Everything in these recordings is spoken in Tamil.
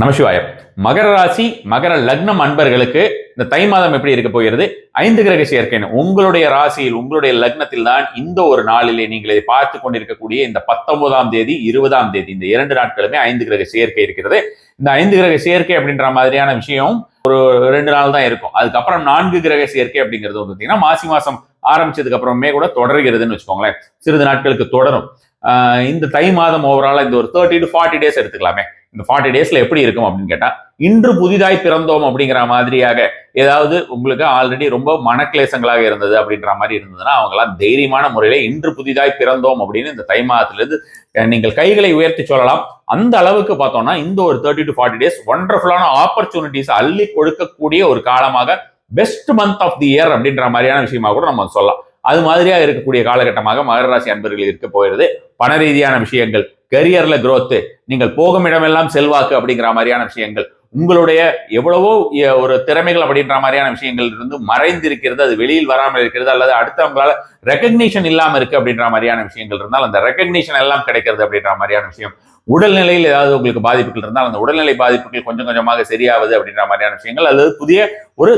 நமசிவாயம். மகர ராசி மகர லக்னம் அன்பர்களுக்கு இந்த தை மாதம் எப்படி இருக்க போகிறது? 5 கிரக சேர்க்கை உங்களுடைய ராசியில் உங்களுடைய லக்னத்தில் தான் இந்த ஒரு நாளிலே நீங்கள் இதை பார்த்து கொண்டிருக்கக்கூடிய இந்த 19ஆம் தேதி 20ஆம் தேதி இந்த 2 நாட்களுமே 5 கிரக சேர்க்கை இருக்கிறது. இந்த 5 கிரக சேர்க்கை அப்படின்ற மாதிரியான விஷயம் ஒரு 2 நாள் தான் இருக்கும். அதுக்கப்புறம் 4 கிரக சேர்க்கை அப்படிங்கிறது வந்து பார்த்தீங்கன்னா மாசி மாசம் ஆரம்பிச்சதுக்கு அப்புறமே கூட தொடர்கிறதுன்னு வச்சுக்கோங்களேன். சிறிது நாட்களுக்கு தொடரும். இந்த தை மாதம் ஓவராலா இந்த ஒரு 30 to 40 டேஸ் எடுத்துக்கலாமே. இந்த 40 டேஸ்ல எப்படி இருக்கும் அப்படின்னு கேட்டா, இன்று புதிதாய் பிறந்தோம் அப்படிங்கிற மாதிரியாக ஏதாவது உங்களுக்கு ஆல்ரெடி ரொம்ப மனக்லேசங்களாக இருந்தது அப்படின்ற மாதிரி இருந்ததுன்னா அவங்களாம் தைரியமான முறையில இன்று புதிதாய் பிறந்தோம் அப்படின்னு இந்த தை மாதத்திலிருந்து நீங்கள் கைகளை உயர்த்தி சொல்லலாம். அந்த அளவுக்கு பார்த்தோம்னா இந்த ஒரு 30 to 40 டேஸ் ஒண்டர்ஃபுல்லான ஆப்பர்ச்சுனிட்டிஸ் அள்ளி கொடுக்கக்கூடிய ஒரு காலமாக best month of the year அப்படின்ற மாதிரியான விஷயமா கூட நம்ம சொல்லலாம். அது மாதிரியா இருக்கக்கூடிய காலகட்டமாக மகர ராசி அன்பர்கள் இருக்க போகிறது. பண ரீதியான விஷயங்கள், கரியர்ல growth, நீங்கள் போகும் இடமெல்லாம் செல்வாக்கு அப்படிங்கிற மாதிரியான விஷயங்கள், உங்களுடைய எவ்வளவோ ஒரு திறமைகள் அப்படின்ற மாதிரியான விஷயங்கள் இருந்து மறைந்திருக்கிறது, அது வெளியில் வராமல் இருக்கிறது, அல்லது அடுத்தவங்களால ரெகக்னிஷன் இல்லாம இருக்கு அப்படின்ற மாதிரியான விஷயங்கள் இருந்தால் அந்த ரெகக்னிஷன் எல்லாம் கிடைக்கிறது அப்படின்ற மாதிரியான விஷயம், உடல்நிலையில் ஏதாவது உங்களுக்கு பாதிப்புகள் இருந்தால் அந்த உடல்நிலை பாதிப்புகள் கொஞ்சம் கொஞ்சமாக சரியாவது அப்படின்ற மாதிரியான விஷயங்கள், அல்லது புதிய ஒரு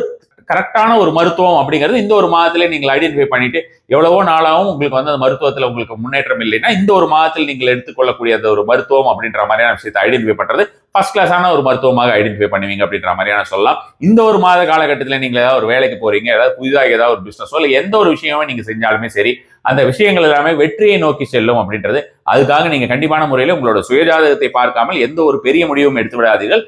கரெக்டான ஒரு மருத்துவம் அப்படிங்கிறது இந்த ஒரு மாதத்திலே நீங்கள் ஐடென்டிஃபை பண்ணிட்டு எவ்வளவோ நாளாகவும் உங்களுக்கு வந்து அந்த மருத்துவத்தில் உங்களுக்கு முன்னேற்றம் இல்லைன்னா இந்த ஒரு மாதத்தில் நீங்கள் எடுத்துக்கொள்ளக்கூடிய அந்த ஒரு மருத்துவம் அப்படின்ற மாதிரியான விஷயத்தை ஐடென்டிஃபை பண்றது ஃபர்ஸ்ட் கிளாஸான ஒரு மருத்துவமாக ஐடென்டிஃபை பண்ணுவீங்க அப்படின்ற மாதிரியான சொல்லலாம். இந்த ஒரு மாத காலகட்டத்தில் நீங்கள் ஏதாவது ஒரு வேலைக்கு போறீங்க, ஏதாவது புதிதாக ஏதாவது ஒரு பிசினஸோ இல்லை எந்த ஒரு விஷயமே நீங்க செஞ்சாலுமே சரி, அந்த விஷயங்கள் எல்லாமே வெற்றியை நோக்கி செல்லும் அப்படின்றது. அதுக்காக நீங்க கண்டிப்பான முறையில் உங்களோட சுயஜாதகத்தை பார்க்காமல் எந்த ஒரு பெரிய முடிவும் எடுத்து விடாதீர்கள்.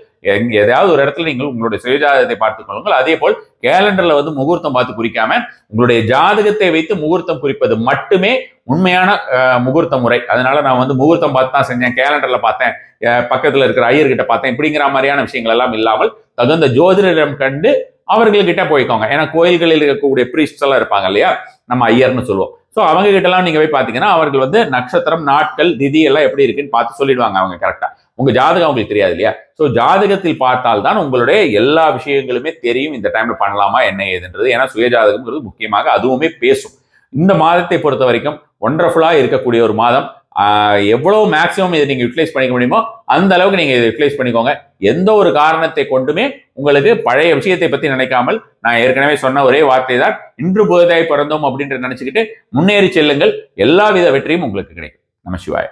ஏதாவது ஒரு இடத்துல நீங்கள் உங்களுடைய சுயஜாதகத்தை பார்த்துக் கொள்ளுங்கள். அதே போல் கேலண்டர்ல வந்து முகூர்த்தம் பார்த்து குறிக்காம உங்களுடைய ஜாதகத்தை வைத்து முகூர்த்தம் குறிப்பது மட்டுமே உண்மையான முகூர்த்த முறை. அதனால நான் வந்து முகூர்த்தம் பார்த்து தான் செஞ்சேன், கேலண்டர்ல பார்த்தேன், பக்கத்துல இருக்கிற ஐயர்கிட்ட பார்த்தேன், இப்படிங்கிற மாதிரியான விஷயங்கள் எல்லாம் இல்லாமல் தகுந்த ஜோதிடரிடம் கண்டு அவர்கள்கிட்ட போய்க்கோங்க. ஏன்னா கோயில்களில் இருக்கக்கூடிய பிரீஸ்ட்ஸ் எல்லாம் இருப்பாங்க இல்லையா, நம்ம ஐயர்னு சொல்லுவோம். ஸோ அவங்க கிட்ட எல்லாம் நீங்க போய் பாத்தீங்கன்னா அவர்கள் வந்து நட்சத்திரம், நாட்கள், திதி எல்லாம் எப்படி இருக்குன்னு பார்த்து சொல்லிடுவாங்க அவங்க கரெக்டா. உங்க ஜாதகம் உங்களுக்கு தெரியாது இல்லையா? ஸோ ஜாதகத்தில் பார்த்தால் தான் உங்களுடைய எல்லா விஷயங்களுமே தெரியும், இந்த டைம்ல பண்ணலாமா என்ன ஏதுன்றது. ஏன்னா சுயஜாதகம்ங்கிறது முக்கியமாக அதுவுமே பேசும். இந்த மாதத்தை பொறுத்த வரைக்கும் ஒண்டர்ஃபுல்லா இருக்கக்கூடிய ஒரு மாதம். எவ்வளவு மேக்சிமம் இதை நீங்க யூட்டிலைஸ் பண்ணிக்க முடியுமோ அந்த அளவுக்கு நீங்க இதை யூட்டிலைஸ் பண்ணிக்கோங்க. எந்த ஒரு காரணத்தை கொண்டுமே உங்களுக்கு பழைய விஷயத்தை பத்தி நினைக்காமல், நான் ஏற்கனவே சொன்ன ஒரே வார்த்தை தான், இன்று புதிதாய் பிறந்தோம் அப்படின்ற நினைச்சுக்கிட்டு முன்னேறி செல்லுங்கள். எல்லாவித வெற்றியும் உங்களுக்கு கிடைக்கும். நமசிவாய.